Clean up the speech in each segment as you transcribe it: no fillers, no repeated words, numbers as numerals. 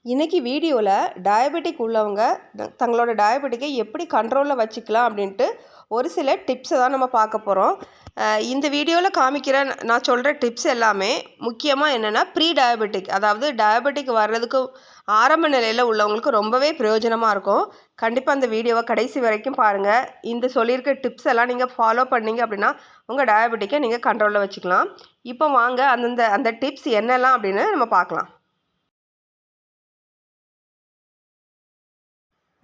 இன்றைக்கி வீடியோவில் டயபெட்டிக் உள்ளவங்க தங்களோட டயபெட்டிக்கை எப்படி கண்ட்ரோலில் வச்சுக்கலாம் அப்படின்ட்டு ஒரு சில டிப்ஸை தான் நம்ம பார்க்க போகிறோம். இந்த வீடியோவில் காமிக்கிற நான் சொல்கிற டிப்ஸ் எல்லாமே முக்கியமாக என்னென்னா ப்ரீ டயபெட்டிக், அதாவது டயபெட்டிக் வர்றதுக்கு ஆரம்ப நிலையில் உள்ளவங்களுக்கு ரொம்பவே பிரயோஜனமாக இருக்கும். கண்டிப்பாக அந்த வீடியோவை கடைசி வரைக்கும் பாருங்கள். இந்த சொல்லியிருக்க டிப்ஸ் எல்லாம் நீங்கள் ஃபாலோ பண்ணீங்க அப்படின்னா உங்கள் டயபெட்டிக்கை நீங்கள் கண்ட்ரோலில் வச்சுக்கலாம். இப்போ வாங்க அந்த டிப்ஸ் என்னெல்லாம் அப்படின்னு நம்ம பார்க்கலாம்.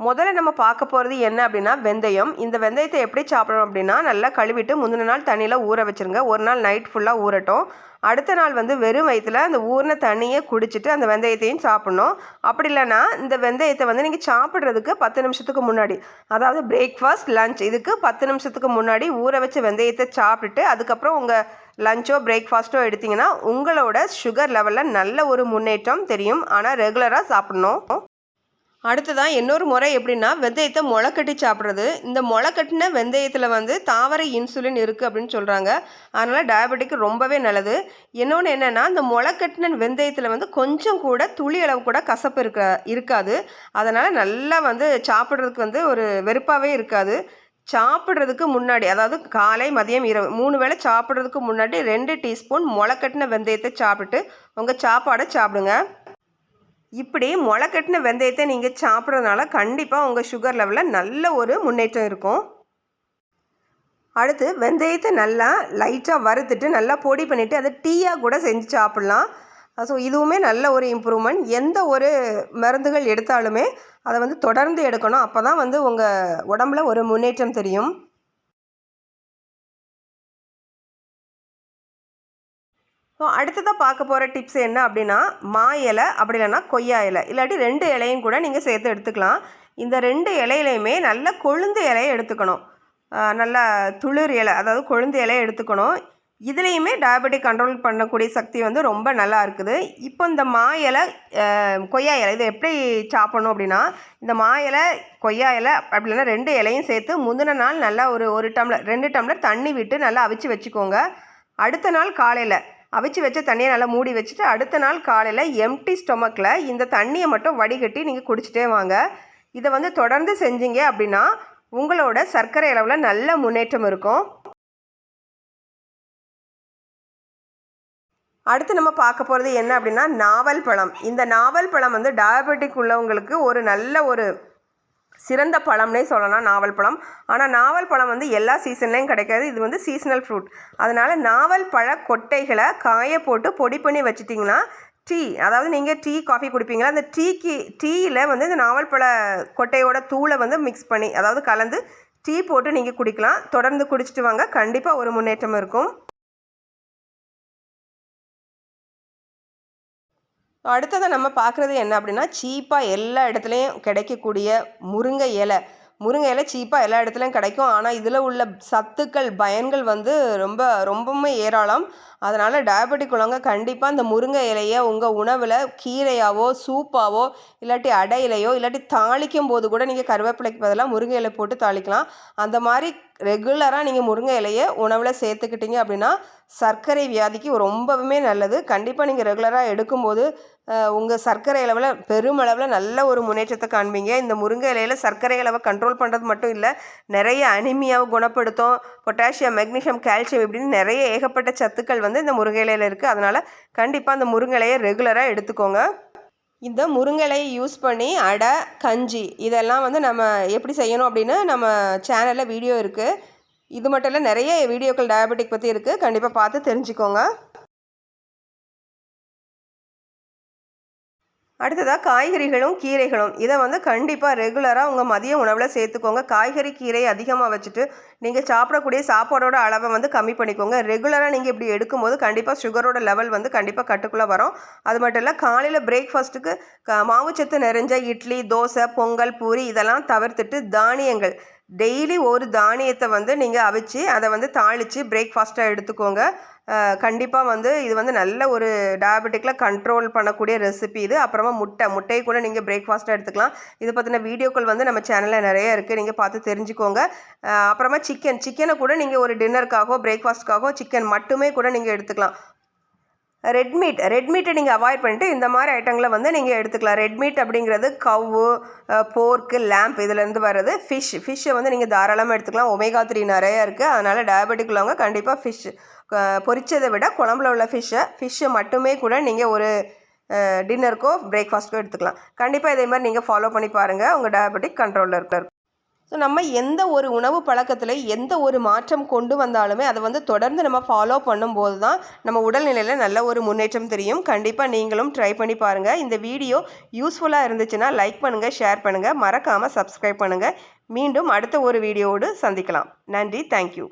முதல்ல நம்ம பார்க்க போகிறது என்ன அப்படின்னா வெந்தயம். இந்த வெந்தயத்தை எப்படி சாப்பிடணும் அப்படின்னா நல்லா கழுவிட்டு முந்தின நாள் தண்ணியில் ஊற வச்சுருங்க. ஒரு நாள் நைட் ஃபுல்லாக ஊறட்டும். அடுத்த நாள் வெறும் வயிற்றில் அந்த ஊறின தண்ணியை குடிச்சிட்டு அந்த வெந்தயத்தையும் சாப்பிட்ணும். அப்படி இல்லைன்னா இந்த வெந்தயத்தை நீங்கள் சாப்பிட்றதுக்கு 10 நிமிஷத்துக்கு முன்னாடி, அதாவது பிரேக்ஃபாஸ்ட் லஞ்ச் இதுக்கு 10 நிமிஷத்துக்கு முன்னாடி ஊற வச்ச வெந்தயத்தை சாப்பிட்டுட்டு அதுக்கப்புறம் உங்கள் லஞ்சோ பிரேக்ஃபாஸ்ட்டோ எடுத்திங்கன்னா உங்களோட சுகர் லெவலில் நல்ல ஒரு முன்னேற்றம் தெரியும். ஆனால் ரெகுலராக சாப்பிட்ணும். அடுத்ததான் இன்னொரு முறை எப்படின்னா வெந்தயத்தை முளைக்கட்டி சாப்பிட்றது. இந்த முளைக்கட்டின வெந்தயத்தில் தாவர இன்சுலின் இருக்குது அப்படின்னு சொல்கிறாங்க. அதனால் டயபெட்டிக் ரொம்பவே நல்லது. இன்னொன்று என்னென்னா இந்த முளைக்கட்டின வெந்தயத்தில் கொஞ்சம் கூட துளி அளவு கூட கசப்பு இருக்காது. அதனால் நல்லா சாப்பிட்றதுக்கு ஒரு வெறுப்பாகவே இருக்காது. சாப்பிட்றதுக்கு முன்னாடி, அதாவது காலை மதியம் இரவு 3 வேளை சாப்பிட்றதுக்கு முன்னாடி 2 டீஸ்பூன் முளைக்கட்டின வெந்தயத்தை சாப்பிட்டுட்டு உங்கள் சாப்பாடை சாப்பிடுங்க. இப்படி முளைக்கட்டின வெந்தயத்தை நீங்கள் சாப்பிட்றதுனால கண்டிப்பாக உங்கள் சுகர் லெவலில் நல்ல ஒரு முன்னேற்றம் இருக்கும். அடுத்து வெந்தயத்தை நல்லா லைட்டாக வறுத்துட்டு நல்லா பொடி பண்ணிவிட்டு அதை டீயாக கூட செஞ்சு சாப்பிட்லாம். ஸோ இதுவுமே நல்ல ஒரு இம்ப்ரூவ்மெண்ட். எந்த ஒரு மருந்துகள் எடுத்தாலுமே அதை தொடர்ந்து எடுக்கணும். அப்போ தான் உங்கள் உடம்புல ஒரு முன்னேற்றம் தெரியும். ஸோ அடுத்ததாக பார்க்க போகிற டிப்ஸ் என்ன அப்படின்னா மா இலை, அப்படி இல்லைன்னா கொய்யா இலை, இல்லாட்டி 2 இலையும் கூட நீங்கள் சேர்த்து எடுத்துக்கலாம். இந்த 2 இலையிலையுமே நல்ல கொழுந்து இலையை எடுத்துக்கணும். நல்லா துளிர் இலை, அதாவது கொழுந்து இலையை எடுத்துக்கணும். இதுலேயுமே டயபெட்டிக் கண்ட்ரோல் பண்ணக்கூடிய சக்தி ரொம்ப நல்லா இருக்குது. இப்போ இந்த மா இலை, கொய்யா இலை இதை எப்படி சாப்பிடணும் அப்படின்னா இந்த மா இலை, கொய்யா இலை அப்படி இல்லைன்னா 2 இலையும் சேர்த்து முந்தின நாள் நல்லா ஒரு டம்ளர் 2 டம்ளர் தண்ணி விட்டு நல்லா அவிச்சு வச்சுக்கோங்க. அடுத்த நாள் காலையில் அவிச்சு வச்ச தண்ணியை நல்லா மூடி வச்சுட்டு அடுத்த நாள் காலையில் எம்டி ஸ்டொமக்கில் இந்த தண்ணியை மட்டும் வடிகட்டி நீங்கள் குடிச்சிட்டே வாங்க. இதை தொடர்ந்து செஞ்சீங்க அப்படின்னா உங்களோட சர்க்கரை அளவில் நல்ல முன்னேற்றம் இருக்கும். அடுத்து நம்ம பார்க்க போகிறது என்ன அப்படின்னா நாவல் பழம். இந்த நாவல் பழம் டயபெட்டிக் உள்ளவங்களுக்கு ஒரு நல்ல ஒரு சிறந்த பழம்னே சொல்லலாம் நாவல் பழம். ஆனால் நாவல் பழம் எல்லா சீசன்லேயும் கிடைக்காது. இது சீசனல் ஃப்ரூட். அதனால் நாவல் பழ கொட்டைகளை காய போட்டு பொடி பண்ணி வச்சுட்டிங்கன்னா டீ, அதாவது நீங்கள் டீ காஃபி குடிப்பீங்களா, அந்த டீயில் இந்த நாவல் பழ கொட்டையோட தூளை மிக்ஸ் பண்ணி, அதாவது கலந்து டீ போட்டு நீங்கள் குடிக்கலாம். தொடர்ந்து குடிச்சிட்டு வாங்க, கண்டிப்பாக ஒரு முன்னேற்றம் இருக்கும். அடுத்ததை நம்ம பார்க்குறது என்ன அப்படின்னா சீப்பாக எல்லா இடத்துலையும் கிடைக்கக்கூடிய முருங்கை இலை. முருங்கை இலை சீப்பாக எல்லா இடத்துலையும் கிடைக்கும். ஆனால் இதில் உள்ள சத்துக்கள் பயன்கள் ரொம்பவுமே ஏராளம். அதனால் டயபெட்டிக் உள்ளவங்க கண்டிப்பாக இந்த முருங்கை இலையை உங்கள் உணவில் கீரையாவோ சூப்பாவோ இல்லாட்டி அடையிலையோ இல்லாட்டி தாளிக்கும் போது கூட நீங்கள் கருவேப்பிலைக்கு பதிலாக முருங்கை இலை போட்டு தாளிக்கலாம். அந்த மாதிரி ரெகுலராக நீங்கள் முருங்கை இலையை உணவில் சேர்த்துக்கிட்டீங்க அப்படின்னா சர்க்கரை வியாதிக்கு ரொம்பவுமே நல்லது. கண்டிப்பாக நீங்கள் ரெகுலராக எடுக்கும்போது உங்கள் சர்க்கரை அளவில் பெருமளவில் நல்ல ஒரு முன்னேற்றத்தை காண்பீங்க. இந்த முருங்கை இலையில் சர்க்கரை அளவை கண்ட்ரோல் பண்ணுறது மட்டும் இல்லை, நிறைய அனிமியாவை குணப்படுத்தும். பொட்டாசியம், மெக்னீஷியம், கால்சியம் இப்படின்னு நிறைய ஏகப்பட்ட சத்துக்கள் இந்த முருங்கை இலையில் இருக்குது. அதனால் கண்டிப்பாக அந்த முருங்கை இலையை ரெகுலராக எடுத்துக்கோங்க. இந்த முருங்கை இலையை யூஸ் பண்ணி அடை, கஞ்சி இதெல்லாம் நம்ம எப்படி செய்யணும் அப்படின்னு நம்ம சேனலில் வீடியோ இருக்குது. இது மட்டும் இல்லை, நிறைய வீடியோக்கள் டயபெட்டிக் பற்றி இருக்குது. கண்டிப்பாக பார்த்து தெரிஞ்சுக்கோங்க. அடுத்ததாக காய்கறிகளும் கீரைகளும் இதை கண்டிப்பாக ரெகுலராக உங்கள் மதிய உணவில் சேர்த்துக்கோங்க. காய்கறி கீரை அதிகமாக வச்சுட்டு நீங்கள் சாப்பிடக்கூடிய சாப்பாடோட அளவை கம்மி பண்ணிக்கோங்க. ரெகுலராக நீங்கள் இப்படி எடுக்கும்போது கண்டிப்பாக சுகரோட லெவல் கண்டிப்பாக கட்டுக்குள்ளே வரும். அது மட்டும் இல்லை, காலையில் பிரேக்ஃபாஸ்ட்டுக்கு மாவுச்சத்து நிறைஞ்ச இட்லி, தோசை, பொங்கல், பூரி இதெல்லாம் தவிர்த்துட்டு தானியங்கள் டெய்லி ஒரு தானியத்தை நீங்கள் அவிச்சு அதை தாளித்து பிரேக்ஃபாஸ்ட்டாக எடுத்துக்கோங்க. கண்டிப்பாக இது நல்ல ஒரு டயபெட்டிக்கில் கண்ட்ரோல் பண்ணக்கூடிய ரெசிபி இது. அப்புறமா முட்டையை கூட நீங்கள் பிரேக்ஃபாஸ்ட்டாக எடுத்துக்கலாம். இதை பற்றின வீடியோக்கள் நம்ம சேனலில் நிறைய இருக்குது, நீங்கள் பார்த்து தெரிஞ்சுக்கோங்க. அப்புறமா சிக்கனை கூட நீங்கள் ஒரு டின்னருக்காகவோ பிரேக்ஃபாஸ்ட்டுக்காகவோ சிக்கன் மட்டுமே கூட நீங்கள் எடுத்துக்கலாம். ரெட் மீட்டை நீங்கள் அவாய்ட் பண்ணிட்டு இந்த மாதிரி ஐட்டங்களை வந்து நீங்கள் எடுத்துக்கலாம். ரெட் மீட் அப்படிங்கிறது கவ்வு, போர்க்கு, லேம்ப் இதுலேருந்து வர்றது. ஃபிஷ்ஷை வந்து நீங்கள் தாராளமாக எடுத்துக்கலாம். ஒமேகா 3 நிறையா இருக்குது. அதனால் டயபெட்டிக் உள்ளவங்க கண்டிப்பாக ஃபிஷ் பொரிச்சதை விட குழம்புல உள்ள ஃபிஷ்ஷை மட்டுமே கூட நீங்கள் ஒரு டின்னருக்கோ பிரேக்ஃபாஸ்ட்டுக்கோ எடுத்துக்கலாம். கண்டிப்பாக இதே மாதிரி நீங்கள் ஃபாலோ பண்ணி பாருங்கள், உங்கள் டயபெட்டிக் கண்ட்ரோலில் இருக்கும். ஸோ நம்ம எந்த ஒரு உணவு பழக்கத்தில் எந்த ஒரு மாற்றம் கொண்டு வந்தாலுமே அதை வந்து தொடர்ந்து நம்ம ஃபாலோ பண்ணும்போது தான் நம்ம உடல்நிலையில் நல்ல ஒரு முன்னேற்றம் தெரியும். கண்டிப்பாக நீங்களும் ட்ரை பண்ணி பாருங்கள். இந்த வீடியோ யூஸ்ஃபுல்லாக இருந்துச்சுன்னா லைக் பண்ணுங்கள், ஷேர் பண்ணுங்கள், மறக்காமல் சப்ஸ்கிரைப் பண்ணுங்கள். மீண்டும் அடுத்த ஒரு வீடியோவோடு சந்திக்கலாம். நன்றி, தேங்க்யூ.